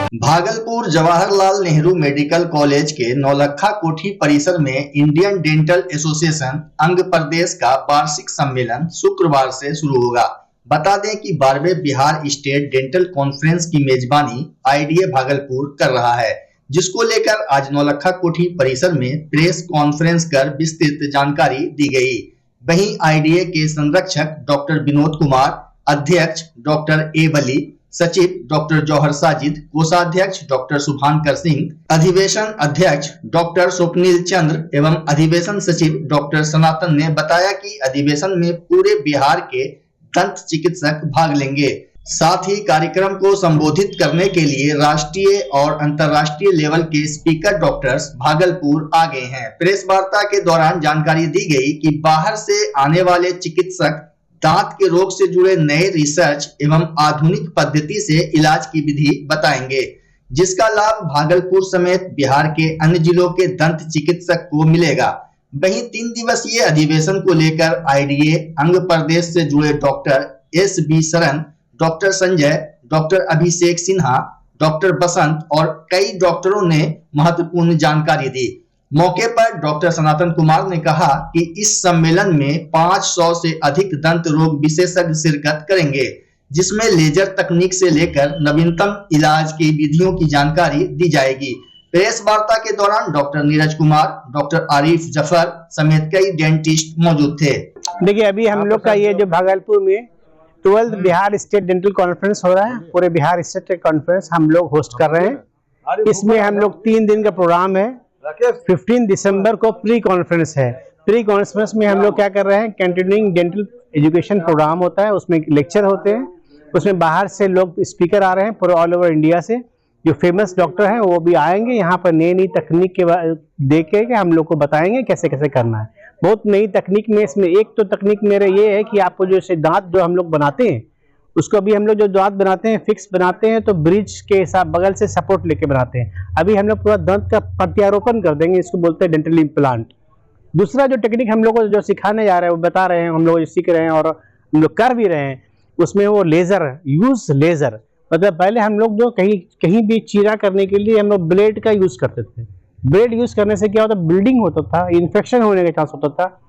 Bhagalpur Jawaharlal Nehru medical college के नौलखा कोठी परिसर में इंडियन डेंटल एसोसिएशन अंग प्रदेश का वार्षिक सम्मेलन शुक्रवार से शुरू होगा। बता दें कि 12वें बिहार स्टेट डेंटल कॉन्फ्रेंस की मेजबानी आईडीए भागलपुर कर रहा है, जिसको लेकर आज नौलखा कोठी परिसर में प्रेस कॉन्फ्रेंस कर विस्तृत जानकारी दी गई। वहीं आईडीए के संरक्षक डॉक्टर विनोद कुमार, अध्यक्ष डॉक्टर ए वली, सचिव डॉक्टर जौहर साजिद, कोषाध्यक्ष डॉक्टर शुभांकर सिंह, अधिवेशन अध्यक्ष डॉक्टर स्वप्निल चंद्र एवं अधिवेशन सचिव डॉक्टर सनातन ने बताया कि अधिवेशन में पूरे बिहार के दंत चिकित्सक भाग लेंगे। साथ ही कार्यक्रम को संबोधित करने के लिए राष्ट्रीय और अंतर्राष्ट्रीय लेवल के स्पीकर डॉक्टर्स भागलपुर आ गए हैं। प्रेस वार्ता के दौरान जानकारी दी गई कि बाहर से आने वाले चिकित्सक दांत के रोग से जुड़े नए रिसर्च एवं आधुनिक पद्धति से इलाज की विधि बताएंगे, जिसका लाभ भागलपुर समेत बिहार के अन्य जिलों के दंत चिकित्सक को मिलेगा। वहीं 3 दिवसीय अधिवेशन को लेकर आईडीए अंग प्रदेश से जुड़े डॉक्टर एस बी शरण, डॉक्टर संजय, डॉक्टर अभिषेक सिन्हा, डॉक्टर बसंत और कई डॉक्टरों ने महत्वपूर्ण जानकारी दी। मौके पर डॉक्टर सनातन कुमार ने कहा कि इस सम्मेलन में 500 से अधिक दंत रोग विशेषज्ञ शिरकत करेंगे, जिसमें लेजर तकनीक से लेकर नवीनतम इलाज की विधियों की जानकारी दी जाएगी। प्रेस वार्ता के दौरान डॉक्टर नीरज कुमार, डॉक्टर आरिफ जफर समेत कई डेंटिस्ट मौजूद थे। देखिए, अभी हम लोग का ये जो भागलपुर में 12th Bihar state dental conference हो रहा है, पूरे बिहार स्टेट कॉन्फ्रेंस हम लोग होस्ट कर रहे हैं। इसमें हम लोग 3 दिन का प्रोग्राम है। 15 दिसंबर को प्री कॉन्फ्रेंस है। प्री कॉन्फ्रेंस में हम लोग क्या कर रहे हैं, कंटिन्यूइंग डेंटल एजुकेशन प्रोग्राम होता है, उसमें लेक्चर होते हैं, उसमें बाहर से लोग स्पीकर आ रहे हैं पूरे ऑल ओवर इंडिया से। जो फेमस डॉक्टर हैं वो भी आएंगे यहाँ पर, नई नई तकनीक के देख के हम लोग को बताएंगे कैसे कैसे करना है। बहुत नई तकनीक में इसमें एक तो तकनीक मेरे ये है कि आपको जो दांत जो हम लोग बनाते हैं, उसको अभी हम लोग जो दांत बनाते हैं फिक्स बनाते हैं तो ब्रिज के हिसाब बगल से सपोर्ट लेके बनाते हैं। अभी हम लोग पूरा दंत का प्रत्यारोपण कर देंगे, इसको बोलते हैं डेंटल इम्प्लांट। दूसरा जो टेक्निक हम लोग को जो सिखाने जा रहे हैं, वो बता रहे हैं, हम लोग सीख रहे हैं और हम लोग कर भी रहे हैं, उसमें वो लेजर लेजर मतलब पहले हम लोग जो कहीं भी चीरा करने के लिए हम लोग ब्लेड का यूज करते थे। ब्लेड यूज करने से क्या होता, ब्लीडिंग होता था, इन्फेक्शन होने का चांस होता था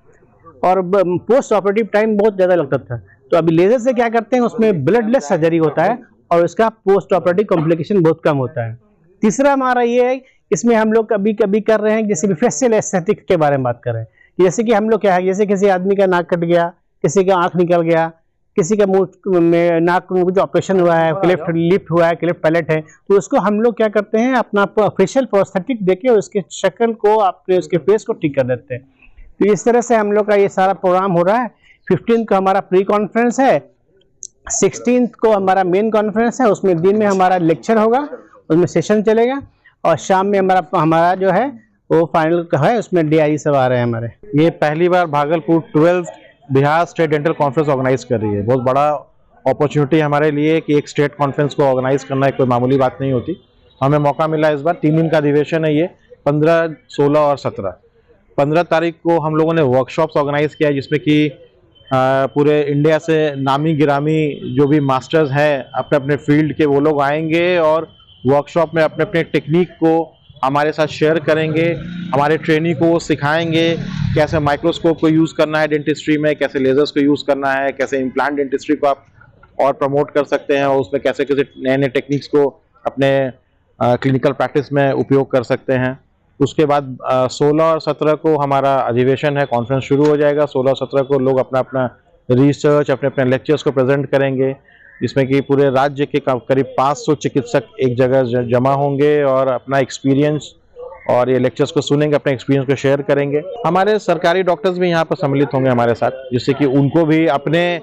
और पोस्ट ऑपरेटिव टाइम बहुत ज्यादा लगता था। तो अभी लेजर से क्या करते हैं, उसमें ब्लडलेस सर्जरी होता है और उसका पोस्ट ऑपरेटिव कॉम्प्लिकेशन बहुत कम होता है। तीसरा हमारा ये है, इसमें हम लोग कभी कभी कर रहे हैं जैसे फेशियल एस्थेटिक के बारे में बात कर रहे हैं। जैसे कि हम लोग क्या है, जैसे किसी आदमी का नाक कट गया, किसी का आंख निकल गया, किसी का मुंह में नाक में जो ऑपरेशन हुआ है, क्लेफ्ट लिफ्ट हुआ है, क्लेफ्ट पैलेट है, तो उसको हम लोग क्या करते हैं, अपना फेशियल प्रोस्थेटिक देके उसके शक्ल को, अपने उसके फेस को ठीक कर देते हैं। तो इस तरह से हम लोग का ये सारा प्रोग्राम हो रहा है। 15 को हमारा प्री कॉन्फ्रेंस है, 16 को हमारा मेन कॉन्फ्रेंस है। उसमें दिन में हमारा लेक्चर होगा, उसमें सेशन चलेगा और शाम में हमारा जो है वो फाइनल का है, उसमें डीआई सब आ रहे हैं हमारे। ये पहली बार Bhagalpur 12th Bihar state dental conference organise कर रही है। बहुत बड़ा अपॉर्चुनिटी हमारे लिए कि एक स्टेट कॉन्फ्रेंस को ऑर्गेनाइज करना कोई मामूली बात नहीं होती। हमें मौका मिला इस बार। 3 दिन का अधिवेशन है ये, 15, 16 और 17। 15 तारीख को हम लोगों ने वर्कशॉप्स ऑर्गेनाइज किया, जिसमें कि पूरे इंडिया से नामी गिरामी जो भी मास्टर्स हैं अपने अपने फील्ड के, वो लोग आएंगे और वर्कशॉप में अपने अपने टेक्निक को हमारे साथ शेयर करेंगे। हमारे ट्रेनी को सिखाएंगे कैसे माइक्रोस्कोप को यूज़ करना है डेंटिस्ट्री में, कैसे लेजर्स को यूज़ करना है, कैसे इम्प्लांट डेंटिस्ट्री को आप और प्रमोट कर सकते हैं और उसमें कैसे कैसे नए नए टेक्निक्स को अपने क्लिनिकल प्रैक्टिस में उपयोग कर सकते हैं। उसके बाद 16 और 17 को हमारा अधिवेशन है, कॉन्फ्रेंस शुरू हो जाएगा। 16 और 17 को लोग अपना अपना रिसर्च, अपने अपने लेक्चर्स को प्रेजेंट करेंगे, जिसमें कि पूरे राज्य के करीब 500 चिकित्सक एक जगह जमा होंगे और अपना एक्सपीरियंस और ये लेक्चर्स को सुनेंगे, अपने एक्सपीरियंस को शेयर करेंगे। हमारे सरकारी डॉक्टर्स भी यहाँ पर सम्मिलित होंगे हमारे साथ, जिससे कि उनको भी अपने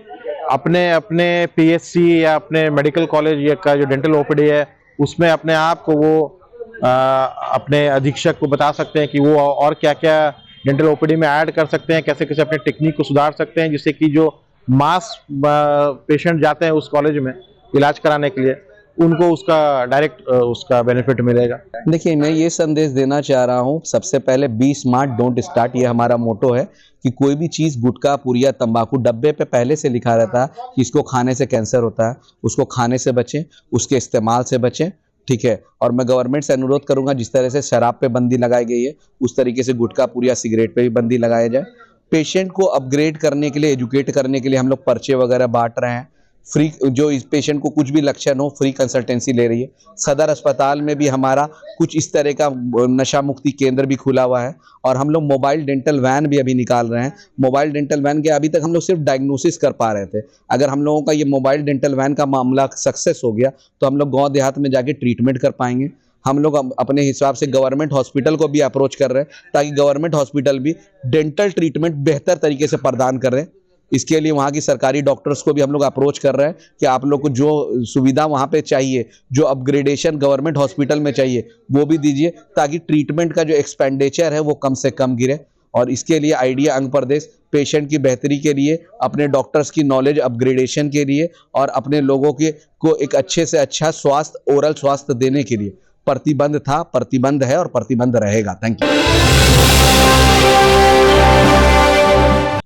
पीएचसी या अपने मेडिकल कॉलेज का जो डेंटल ओपीडी है उसमें अपने आप को वो अपने अधीक्षक को बता सकते हैं कि वो और क्या क्या डेंटल ओपीडी में ऐड कर सकते हैं, कैसे कैसे अपने टेक्निक को सुधार सकते हैं, जिससे कि जो मास पेशेंट जाते हैं उस कॉलेज में इलाज कराने के लिए, उनको उसका डायरेक्ट उसका बेनिफिट मिलेगा। देखिए, मैं ये संदेश देना चाह रहा हूँ, सबसे पहले बी स्मार्ट डोंट स्टार्ट, ये हमारा मोटो है कि कोई भी चीज़, गुटखा, पुरिया, तंबाकू, डब्बे पे पहले से लिखा रहता है कि इसको खाने से कैंसर होता है, उसको खाने से बचें, उसके इस्तेमाल से बचें। ठीक है। और मैं गवर्नमेंट से अनुरोध करूंगा जिस तरह से शराब पे बंदी लगाई गई है उस तरीके से गुटखा पुड़िया सिगरेट पे भी बंदी लगाया जाए। पेशेंट को अपग्रेड करने के लिए, एजुकेट करने के लिए हम लोग पर्चे वगैरह बांट रहे हैं। फ्री, जो इस पेशेंट को कुछ भी लक्षण हो फ्री कंसल्टेंसी ले रही है। सदर अस्पताल में भी हमारा कुछ इस तरह का नशा मुक्ति केंद्र भी खुला हुआ है और हम लोग मोबाइल डेंटल वैन भी अभी निकाल रहे हैं। मोबाइल डेंटल वैन के अभी तक हम लोग सिर्फ डायग्नोसिस कर पा रहे थे। अगर हम लोगों का ये मोबाइल डेंटल वैन का मामला सक्सेस हो गया तो हम लोग गाँव देहात में जाके ट्रीटमेंट कर पाएंगे। हम लोग अपने हिसाब से गवर्नमेंट हॉस्पिटल को भी अप्रोच कर रहे हैं ताकि गवर्नमेंट हॉस्पिटल भी डेंटल ट्रीटमेंट बेहतर तरीके से प्रदान कर रहे हैं। इसके लिए वहाँ की सरकारी डॉक्टर्स को भी हम लोग अप्रोच कर रहे हैं कि आप लोग को जो सुविधा वहाँ पे चाहिए, जो अपग्रेडेशन गवर्नमेंट हॉस्पिटल में चाहिए वो भी दीजिए ताकि ट्रीटमेंट का जो एक्सपेंडिचर है वो कम से कम गिरे। और इसके लिए आइडिया अंग प्रदेश पेशेंट की बेहतरी के लिए, अपने डॉक्टर्स की नॉलेज अपग्रेडेशन के लिए और अपने लोगों के को एक अच्छे से अच्छा स्वास्थ्य, ओरल स्वास्थ्य देने के लिए प्रतिबंध था, प्रतिबंध है और प्रतिबंध रहेगा। Thank you.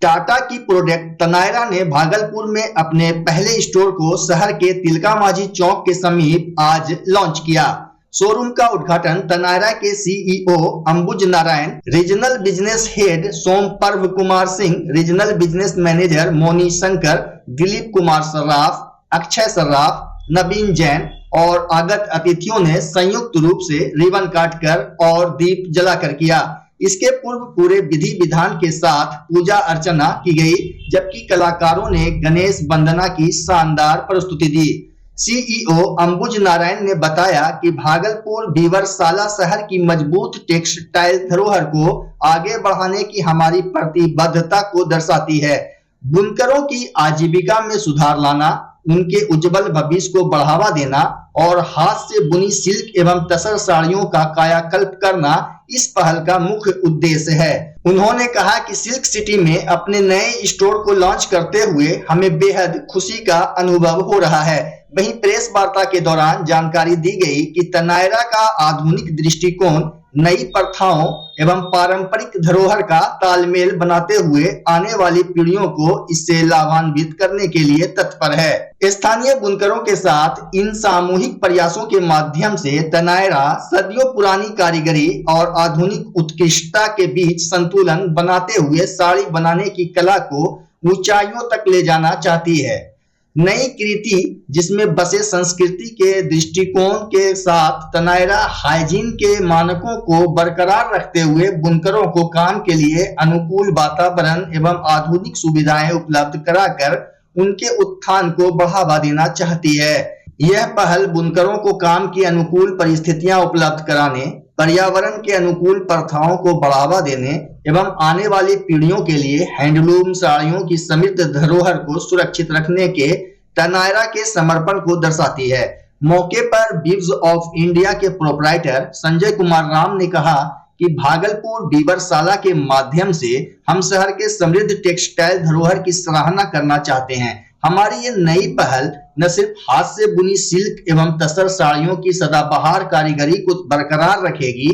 टाटा की प्रोडक्ट तनायरा ने भागलपुर में अपने पहले स्टोर को शहर के तिलका माझी चौक के समीप आज लॉन्च किया। शोरूम का उद्घाटन तनायरा के CEO Ambuj Narayan, regional business head Som Parv Kumar Singh, regional business manager Moni Shankar, Dilip Kumar Sarraf, Akshay Sarraf, Naveen Jain और आगत अतिथियों ने संयुक्त रूप से रिबन काटकर और दीप जलाकर किया। इसके पूर्व पूरे विधि विधान के साथ पूजा अर्चना की गई, जबकि कलाकारों ने गणेश वंदना की शानदार प्रस्तुति दी। सीईओ अंबुज नारायण ने बताया कि भागलपुर बीवरसाला शहर की मजबूत टेक्सटाइल धरोहर को आगे बढ़ाने की हमारी प्रतिबद्धता को दर्शाती है। बुनकरों की आजीविका में सुधार लाना, उनके उज्जवल भविष्य को बढ़ावा देना और हाथ से बुनी सिल्क एवं तसर साड़ियों का कायाकल्प करना इस पहल का मुख्य उद्देश्य है। उन्होंने कहा कि सिल्क सिटी में अपने नए स्टोर को लॉन्च करते हुए हमें बेहद खुशी का अनुभव हो रहा है। वहीं प्रेस वार्ता के दौरान जानकारी दी गई कि तनायरा का आधुनिक दृष्टिकोण नई प्रथाओं एवं पारंपरिक धरोहर का तालमेल बनाते हुए आने वाली पीढ़ियों को इससे लाभान्वित करने के लिए तत्पर है। स्थानीय बुनकरों के साथ इन सामूहिक प्रयासों के माध्यम से तनायरा सदियों पुरानी कारीगरी और आधुनिक उत्कृष्टता के बीच संतुलन बनाते हुए साड़ी बनाने की कला को ऊंचाइयों तक ले जाना चाहती है। नई कृति जिसमें बसे संस्कृति के दृष्टिकोण के साथ तनायरा हाइजीन के मानकों को बरकरार रखते हुए बुनकरों को काम के लिए अनुकूल वातावरण एवं आधुनिक सुविधाएं उपलब्ध कराकर उनके उत्थान को बढ़ावा देना चाहती है। यह पहल बुनकरों को काम की अनुकूल परिस्थितियां उपलब्ध कराने, पर्यावरण के अनुकूल प्रथाओं को बढ़ावा देने एवं आने वाली पीढ़ियों के लिए हैंडलूम साड़ियों की समृद्ध धरोहर को सुरक्षित रखने के तनायरा के समर्पण को दर्शाती है। मौके पर बीव्स ऑफ इंडिया के प्रोप्राइटर संजय कुमार राम ने कहा कि भागलपुर बीवरसाला के माध्यम से हम शहर के समृद्ध टेक्सटाइल धरोहर की सराहना करना चाहते हैं। हमारी ये नई पहल न सिर्फ हाथ से बुनी सिल्क एवं तसर साड़ियों की सदाबहार कारीगरी को बरकरार रखेगी,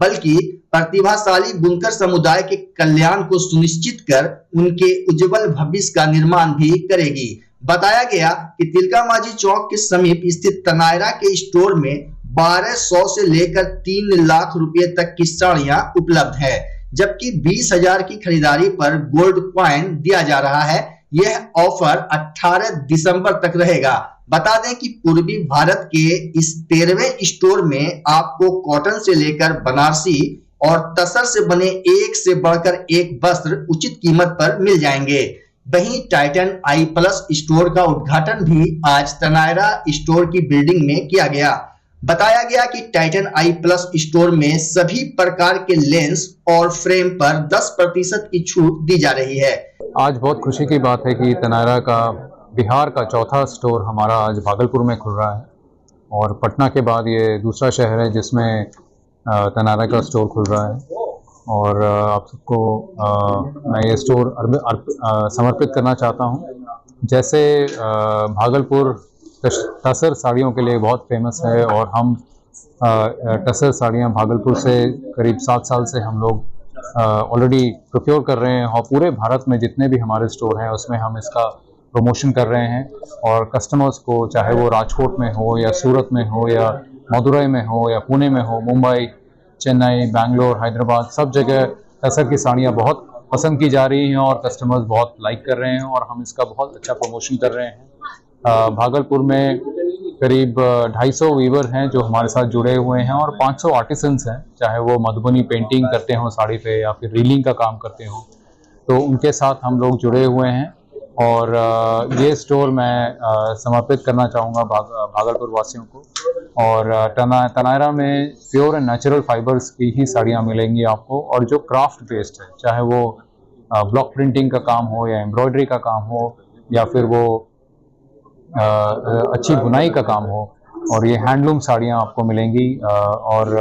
बल्कि प्रतिभाशाली बुनकर समुदाय के कल्याण को सुनिश्चित कर उनके उज्जवल भविष्य का निर्माण भी करेगी। बताया गया कि तिलका माझी चौक के समीप स्थित तनायरा के स्टोर में 1200 से लेकर 3 लाख रुपए तक की साड़ियां उपलब्ध है, जबकि 20,000 की खरीदारी पर गोल्ड कॉइन दिया जा रहा है। यह ऑफर 18 दिसंबर तक रहेगा। बता दें कि पूर्वी भारत के इस 13वें स्टोर में आपको कॉटन से लेकर बनारसी और तसर से बने एक से बढ़कर एक वस्त्र उचित कीमत पर मिल जाएंगे। वहीं टाइटन आई प्लस स्टोर का उद्घाटन भी आज तनायरा स्टोर की बिल्डिंग में किया गया। बताया गया कि टाइटन आई प्लस स्टोर में सभी प्रकार के लेंस और फ्रेम पर 10% की छूट दी जा रही है। आज बहुत खुशी की बात है कि तनायरा का बिहार का चौथा स्टोर हमारा आज भागलपुर में खुल रहा है और पटना के बाद ये दूसरा शहर है जिसमें तनायरा का स्टोर खुल रहा है। और आप सबको मैं ये स्टोर समर्पित करना चाहता हूँ। जैसे भागलपुर टसर साड़ियों के लिए बहुत फेमस है और हम टसर साड़ियाँ भागलपुर से करीब 7 साल से हम लोग ऑलरेडी प्रोक्योर कर रहे हैं और पूरे भारत में जितने भी हमारे स्टोर हैं उसमें हम इसका प्रमोशन कर रहे हैं और कस्टमर्स को, चाहे वो राजकोट में हो या सूरत में हो या मदुरई में हो या पुणे में हो, मुंबई, चेन्नई, बैंगलोर, हैदराबाद, सब जगह तसर की साड़ियाँ बहुत पसंद की जा रही हैं और कस्टमर्स बहुत लाइक कर रहे हैं और हम इसका बहुत अच्छा प्रमोशन कर रहे हैं। भागलपुर में करीब 250 वीवर हैं जो हमारे साथ जुड़े हुए हैं और 500 आर्टिसंस हैं, चाहे वो मधुबनी पेंटिंग करते हों साड़ी पे या फिर रीलिंग का काम करते हों, तो उनके साथ हम लोग जुड़े हुए हैं। और ये स्टोर मैं समर्पित करना चाहूँगा भागलपुर वासियों को। और तनायरा में प्योर एंड नेचुरल फाइबर्स की ही साड़ियाँ मिलेंगी आपको, और जो क्राफ्ट बेस्ड है, चाहे वो ब्लॉक प्रिंटिंग का काम हो या एम्ब्रॉयडरी का काम हो या फिर वो अच्छी बुनाई का काम हो, और ये हैंडलूम साड़ियाँ आपको मिलेंगी। और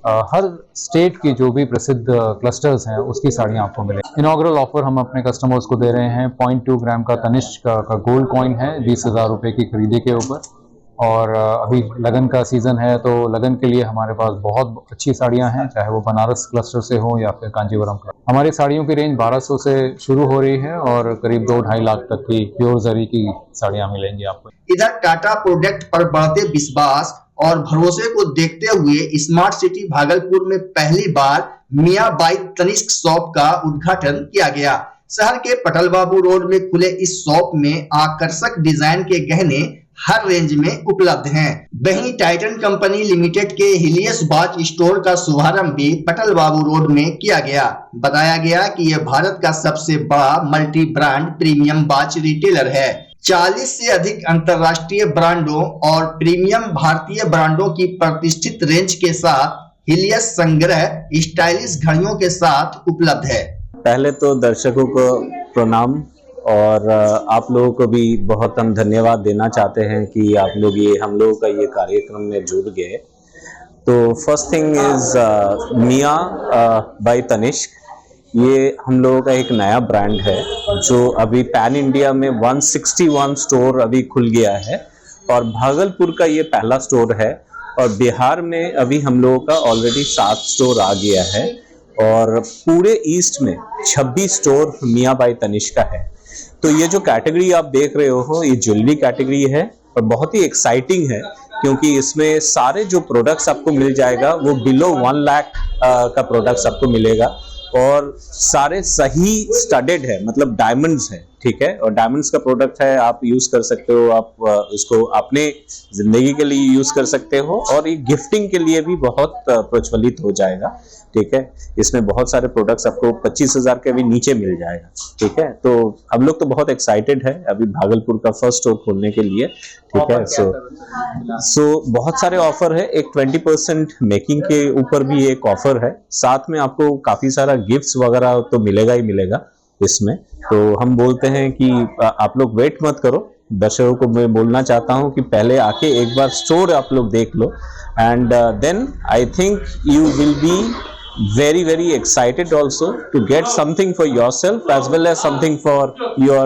हर स्टेट की जो भी प्रसिद्ध क्लस्टर्स हैं उसकी साड़ियाँ आपको मिलेंगी। इनॉग्रल ऑफर हम अपने कस्टमर्स को दे रहे हैं। 0.2 ग्राम का तनिष्क का गोल्ड कॉइन है 20,000 रुपये की खरीदे के ऊपर। और अभी लगन का सीज़न है तो लगन के लिए हमारे पास बहुत अच्छी साड़ियाँ हैं, चाहे वो बनारस क्लस्टर से हो या फिर कांजीवरम का। हमारी साड़ियों की रेंज 1200 से शुरू हो रही है और करीब 2-2.5 लाख तक की प्योर जरी की साड़ियाँ मिलेंगी आपको। इधर टाटा प्रोडक्ट पर बढ़ते विश्वास और भरोसे को देखते हुए स्मार्ट सिटी भागलपुर में पहली बार मियां बाई तनिष्क शॉप का उद्घाटन किया गया। शहर के पटल बाबू रोड में खुले इस शॉप में आकर्षक डिजाइन के गहने हर रेंज में उपलब्ध हैं। वहीं टाइटन कंपनी लिमिटेड के हिलियस वॉच स्टोर का शुभारंभ भी पटल बाबू रोड में किया गया। बताया गया कि यह भारत का सबसे बड़ा multi brand premium watch retailer है। 40 से अधिक अंतरराष्ट्रीय ब्रांडों और प्रीमियम भारतीय ब्रांडों की प्रतिष्ठित रेंज के साथ हिलियस संग्रह स्टाइलिश घड़ियों के साथ उपलब्ध है। पहले तो दर्शकों को प्रणाम और आप लोगों को भी बहुत हम धन्यवाद देना चाहते हैं कि आप लोग हम लोगों का ये कार्यक्रम में जुड़ गए। तो first thing is Mia by Tanishq, ये हम लोगों का एक नया ब्रांड है जो अभी पैन इंडिया में 161 स्टोर अभी खुल गया है और भागलपुर का ये पहला स्टोर है और बिहार में अभी हम लोगों का ऑलरेडी 7 स्टोर आ गया है और पूरे ईस्ट में 26 स्टोर मियां बाय तनिष्क का है। तो ये जो कैटेगरी आप देख रहे हो ये ज्वेलरी कैटेगरी है और बहुत ही एक्साइटिंग है क्योंकि इसमें सारे जो प्रोडक्ट्स आपको मिल जाएगा वो बिलो 1 लाख का प्रोडक्ट्स आपको मिलेगा और सारे सही स्टडेड है, मतलब डायमंड्स है, ठीक है। और डायमंड्स का प्रोडक्ट है, आप यूज कर सकते हो, आप इसको अपने जिंदगी के लिए यूज कर सकते हो और ये गिफ्टिंग के लिए भी बहुत प्रचलित हो जाएगा, ठीक है। इसमें बहुत सारे प्रोडक्ट्स आपको 25,000 के भी नीचे मिल जाएगा, ठीक है। तो हम लोग तो बहुत एक्साइटेड है अभी भागलपुर का फर्स्ट स्टोर खोलने के लिए, ठीक है। सो बहुत सारे ऑफर है, एक 20% मेकिंग के ऊपर भी एक ऑफर है, साथ में आपको काफी सारा गिफ्ट्स वगैरह तो मिलेगा ही मिलेगा इसमें। तो हम बोलते हैं कि आप लोग वेट मत करो, दर्शकों को मैं बोलना चाहता हूं कि पहले आके एक बार स्टोर आप लोग देख लो and then I think you will be very very excited also to get something for yourself as well as something for your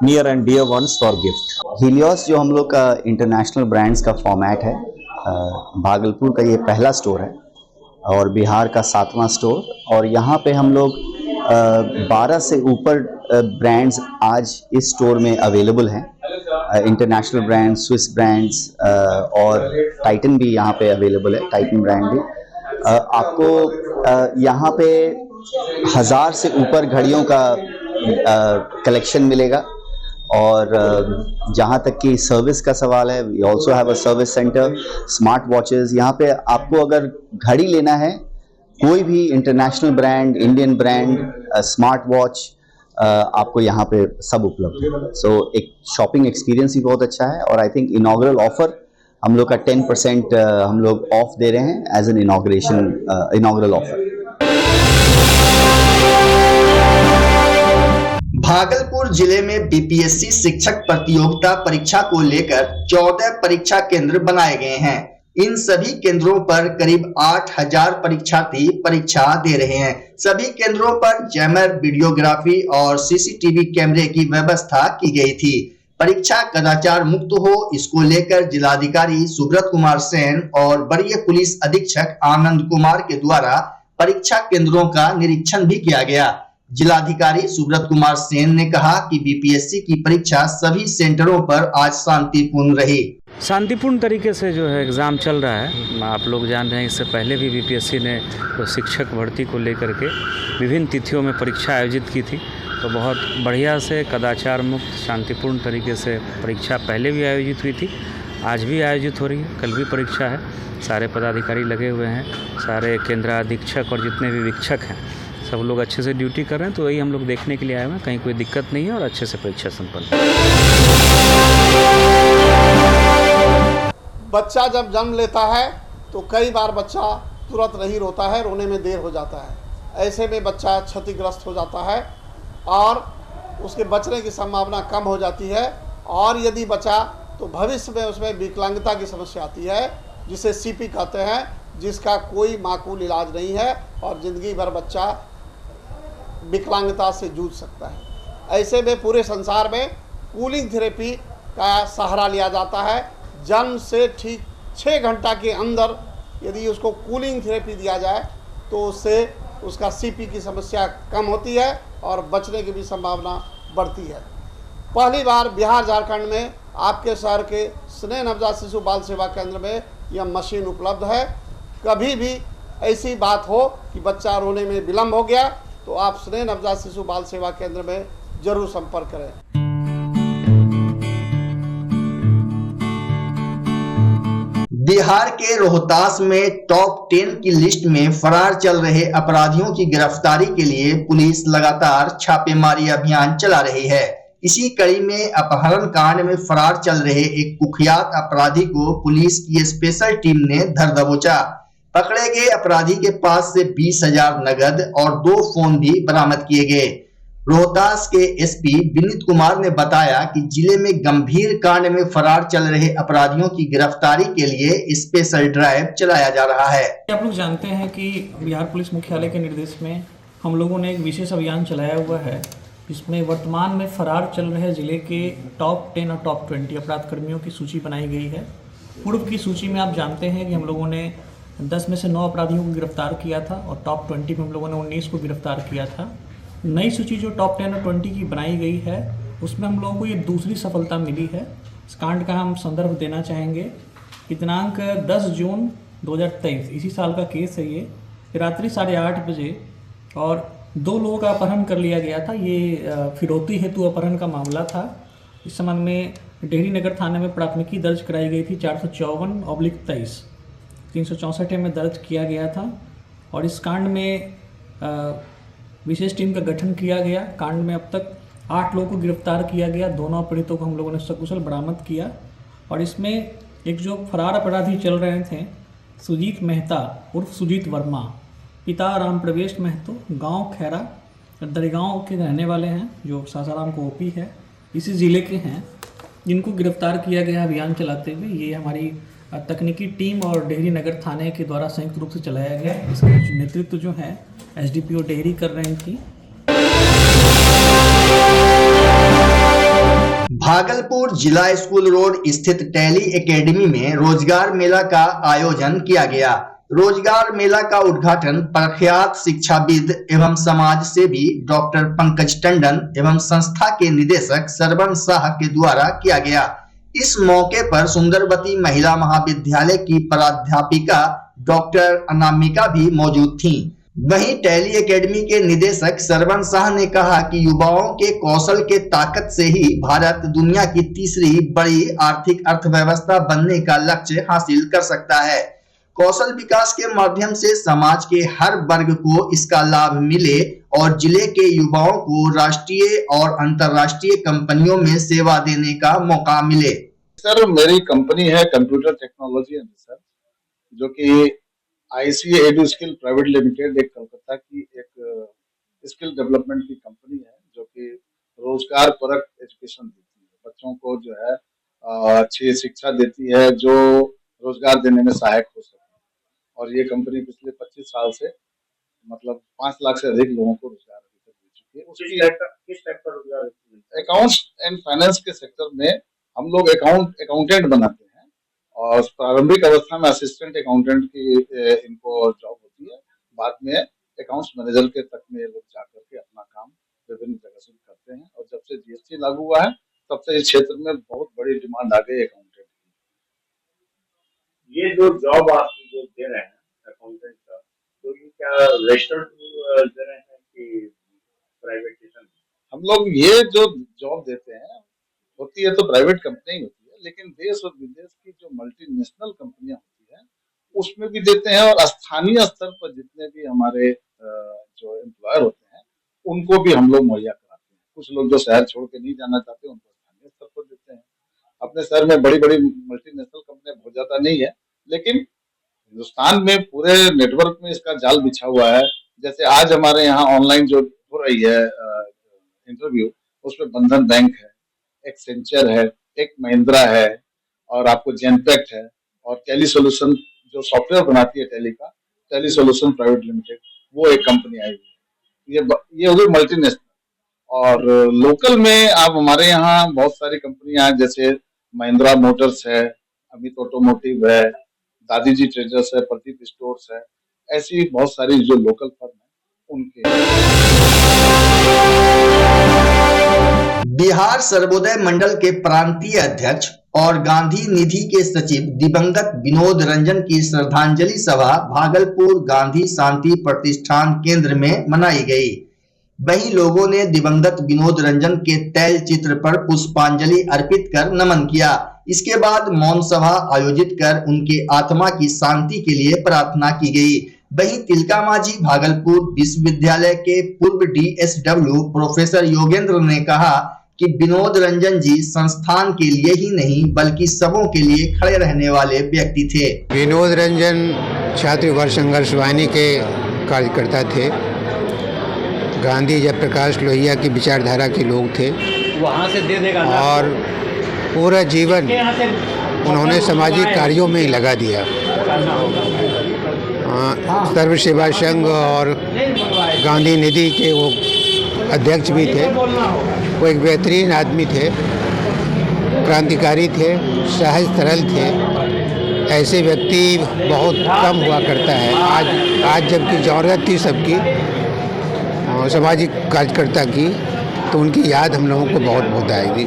near and dear ones for gift. हिलियस जो हम लोग का इंटरनेशनल ब्रांड्स का format है, भागलपुर का ये पहला store है और बिहार का 7वां स्टोर और यहाँ पे हम लोग 12 से ऊपर ब्रांड्स आज इस स्टोर में अवेलेबल हैं। इंटरनेशनल ब्रांड्स, स्विस ब्रांड्स और टाइटन भी यहाँ पे अवेलेबल है, टाइटन ब्रांड भी। आपको यहाँ पे 1000 से ऊपर घड़ियों का कलेक्शन मिलेगा और जहाँ तक कि सर्विस का सवाल है, we also have a service centre. Smart watches, यहाँ पे आपको अगर घड़ी लेना है, कोई भी international brand, Indian brand, smart watch आपको यहाँ पे सब उपलब्ध है। सो एक शॉपिंग एक्सपीरियंस भी बहुत अच्छा है और आई थिंक इनॉग्रल ऑफर हम लोग का 10% हम लोग ऑफ दे रहे हैं as an inaugural offer. Bhagalpur जिले में बीपीएससी शिक्षक प्रतियोगिता परीक्षा को लेकर 14 परीक्षा केंद्र बनाए गए हैं। इन सभी केंद्रों पर करीब 8,000 परीक्षार्थी परीक्षा दे रहे हैं। सभी केंद्रों पर जैमर, वीडियोग्राफी और सीसीटीवी कैमरे की व्यवस्था की गई थी। परीक्षा कदाचार मुक्त हो, इसको लेकर जिलाधिकारी सुब्रत कुमार सेन और वरीय पुलिस अधीक्षक आनंद कुमार के द्वारा परीक्षा केंद्रों का निरीक्षण भी किया गया। जिलाधिकारी सुब्रत कुमार सेन ने कहा कि बीपीएससी की परीक्षा सभी सेंटरों पर आज शांतिपूर्ण रही। शांतिपूर्ण तरीके से जो है एग्ज़ाम चल रहा है। आप लोग जान रहे हैं इससे पहले भी बीपीएससी ने तो शिक्षक भर्ती को लेकर के विभिन्न तिथियों में परीक्षा आयोजित की थी, तो बहुत बढ़िया से कदाचार मुक्त शांतिपूर्ण तरीके से परीक्षा पहले भी आयोजित हुई थी, आज भी आयोजित हो रही है, कल भी परीक्षा है। सारे पदाधिकारी लगे हुए हैं, सारे केंद्राधीक्षक और जितने भी वीक्षक हैं सब लोग अच्छे से ड्यूटी कर रहे हैं। तो यही हम लोग देखने के लिए आए हुए हैं, कहीं कोई दिक्कत नहीं है और अच्छे से परीक्षा संपन्न है। बच्चा जब जन्म लेता है तो कई बार बच्चा तुरंत नहीं रोता है, रोने में देर हो जाता है। ऐसे में बच्चा क्षतिग्रस्त हो जाता है और उसके बचने की संभावना कम हो जाती है। और यदि बचा तो भविष्य में उसमें विकलांगता की समस्या आती है, जिसे सीपी कहते हैं, जिसका कोई माकूल इलाज नहीं है और ज़िंदगी भर बच्चा विकलांगता से जूझ सकता है। ऐसे में पूरे संसार में कूलिंग थेरेपी का सहारा लिया जाता है। जन्म से ठीक 6 घंटा के अंदर यदि उसको कूलिंग थेरेपी दिया जाए तो उससे उसका सीपी की समस्या कम होती है और बचने की भी संभावना बढ़ती है। पहली बार बिहार झारखंड में आपके शहर के स्नेह नवजात शिशु बाल सेवा केंद्र में यह मशीन उपलब्ध है। कभी भी ऐसी बात हो कि बच्चा रोने में विलम्ब हो गया तो आप स्नेह नवजात शिशु बाल सेवा केंद्र में जरूर संपर्क करें। बिहार के रोहतास में टॉप 10 की लिस्ट में फरार चल रहे अपराधियों की गिरफ्तारी के लिए पुलिस लगातार छापेमारी अभियान चला रही है। इसी कड़ी में अपहरण कांड में फरार चल रहे एक कुख्यात अपराधी को पुलिस की स्पेशल टीम ने धर दबोचा। पकड़े गए अपराधी के पास से 20,000 नगद और 2 फोन भी बरामद किए गए। रोहतास के एसपी विनीत कुमार ने बताया कि जिले में गंभीर कांड में फरार चल रहे अपराधियों की गिरफ्तारी के लिए स्पेशल ड्राइव चलाया जा रहा है। आप लोग जानते हैं कि बिहार पुलिस मुख्यालय के निर्देश में हम लोगों ने एक विशेष अभियान चलाया हुआ है, जिसमें वर्तमान में फरार चल रहे जिले के टॉप 10 और टॉप 20 अपराध कर्मियों की सूची बनाई गई है। पूर्व की सूची में आप जानते हैं कि हम लोगों ने 10 में से 9 अपराधियों को गिरफ्तार किया था और टॉप 20 में हम लोगों ने 19 को गिरफ्तार किया था। नई सूची जो टॉप 10 और 20 की बनाई गई है उसमें हम लोगों को ये दूसरी सफलता मिली है। इस कांड का हम संदर्भ देना चाहेंगे। दिनांक 10 जून 2023 इसी साल का केस है ये। रात्रि 8:30 बजे और 2 लोगों का अपहरण कर लिया गया था। ये फिरौती हेतु अपहरण का मामला था। इस संबंध में डेहरी नगर थाने में प्राथमिकी दर्ज कराई गई थी 454/23 364 में दर्ज किया गया था और इस कांड में विशेष टीम का गठन किया गया। कांड में अब तक 8 लोगों को गिरफ्तार किया गया। दोनों पीड़ितों को हम लोगों ने सकुशल बरामद किया और इसमें एक जो फरार अपराधी चल रहे थे सुजीत मेहता उर्फ सुजीत वर्मा, पिता राम प्रवेश महतो, गांव खैरा दरगांव के रहने वाले हैं, जो सासाराम को ओपी है, इसी ज़िले के हैं, जिनको गिरफ्तार किया गया अभियान चलाते हुए। ये हमारी तकनीकी टीम और डेहरी नगर थाने के द्वारा संयुक्त रूप से चलाया गया। इसका नेतृत्व जो है एसडीपीओ डेहरी कर रही थी। भागलपुर जिला स्कूल रोड स्थित टैली एकेडमी में रोजगार मेला का आयोजन किया गया। रोजगार मेला का उद्घाटन प्रख्यात शिक्षाविद एवं समाज सेवी डॉक्टर पंकज टंडन एवं संस्था के निदेशक सरवन शाह के द्वारा किया गया। इस मौके पर सुंदरवती महिला महाविद्यालय की प्राध्यापिका डॉक्टर अनामिका भी मौजूद थीं। वहीं टैली एकेडमी के निदेशक सरवन शाह ने कहा कि युवाओं के कौशल के ताकत से ही भारत दुनिया की तीसरी बड़ी आर्थिक अर्थव्यवस्था बनने का लक्ष्य हासिल कर सकता है। कौशल विकास के माध्यम से समाज के हर वर्ग को इसका लाभ मिले और जिले के युवाओं को राष्ट्रीय और अंतर्राष्ट्रीय कंपनियों में सेवा देने का मौका मिले। सर, मेरी कंपनी है कंप्यूटर टेक्नोलॉजी एंड रिसर्च, जो कि ICA edu skill private limited एक कलकत्ता की एक स्किल डेवलपमेंट की कंपनी है, जो कि रोजगार परक एजुकेशन देती है। बच्चों को जो है अच्छी शिक्षा देती है जो रोजगार देने में सहायक हो सके। और ये कंपनी पिछले 25 साल से मतलब 5 लाख से अधिक लोगों को रोजगार दे चुकी है। उसकी किस टाइप का रोजगार? अकाउंट्स एंड फाइनेंस के सेक्टर में हम लोग अकाउंटेंट बनाते हैं और प्रारंभिक अवस्था में असिस्टेंट अकाउंटेंट की इनको जॉब होती है। बाद में अकाउंट्स मैनेजर के तक में ये लोग जाकर के अपना काम विभिन्न जगह से करते हैं। और जब से GST लागू हुआ है तब से इस क्षेत्र में बहुत बड़ी डिमांड आ गई अकाउंटेंट की। ये जो जॉब आप जो दे रहे हैं अकाउंटेंट का, तो ये क्या रजिस्टर्ड दे रहे हैं कि प्राइवेटाइजेशन? हम लोग ये जो जॉब देते हैं होती है तो प्राइवेट कंपनी ही होती है, लेकिन देश और विदेश की जो मल्टीनेशनल कंपनियां होती हैं उसमें भी देते हैं, और स्थानीय स्तर पर जितने भी हमारे जो एम्प्लॉयर होते हैं उनको भी हम लोग मुहैया कराते हैं। कुछ लोग जो शहर छोड़ के नहीं जाना चाहते उनको स्थानीय स्तर पर देते हैं। अपने शहर में बड़ी बड़ी मल्टीनेशनल कंपनियां बहुत ज्यादा नहीं है, लेकिन हिंदुस्तान में पूरे नेटवर्क में इसका जाल बिछा हुआ है। जैसे आज हमारे यहाँ ऑनलाइन जो हो रही है इंटरव्यू, उसमें बंधन बैंक है, एक्सेंचर है, टेक महिंद्रा है, और आपको जेनपेक्ट है, और टेली सॉल्यूशन जो सॉफ्टवेयर बनाती है टेली का, टेली सॉल्यूशन प्राइवेट लिमिटेड, वो एक कंपनी आई हुई है। ये हो गई मल्टीनेशनल। और लोकल में आप हमारे यहाँ बहुत सारी कंपनियां हैं, जैसे महिंद्रा मोटर्स है, अमित ऑटोमोटिव है, दादी जी ट्रेडर्स है, प्रदीप स्टोर्स है, ऐसी बहुत सारी जो लोकल फर्म है उनके। बिहार सर्वोदय मंडल के प्रांतीय अध्यक्ष और गांधी निधि के सचिव दिवंगत विनोद रंजन की श्रद्धांजलि सभा भागलपुर गांधी शांति प्रतिष्ठान केंद्र में मनाई गई। वहीं लोगों ने दिवंगत विनोद रंजन के तैल चित्र पर पुष्पांजलि अर्पित कर नमन किया। इसके बाद मौन सभा आयोजित कर उनके आत्मा की शांति के लिए प्रार्थना की गई। वहीं तिलका मांझी भागलपुर विश्वविद्यालय के पूर्व DSW प्रोफेसर योगेंद्र ने कहा कि विनोद रंजन जी संस्थान के लिए ही नहीं बल्कि सबों के लिए खड़े रहने वाले व्यक्ति थे। विनोद रंजन छात्र वर्ग संघर्ष वाहिनी के कार्यकर्ता थे। गांधी जयप्रकाश लोहिया की विचारधारा के लोग थे, वहाँ से दे देगा और पूरा जीवन उन्होंने सामाजिक कार्यों में ही लगा दिया। सर्व सेवा संघ और गांधी निधि के वो अध्यक्ष भी थे। वो एक बेहतरीन आदमी थे, क्रांतिकारी थे, सहज सरल थे। ऐसे व्यक्ति बहुत कम हुआ करता है। आज जबकि ज़रूरत थी सबकी सामाजिक कार्यकर्ता की, तो उनकी याद हम लोगों को बहुत बहुत आएगी।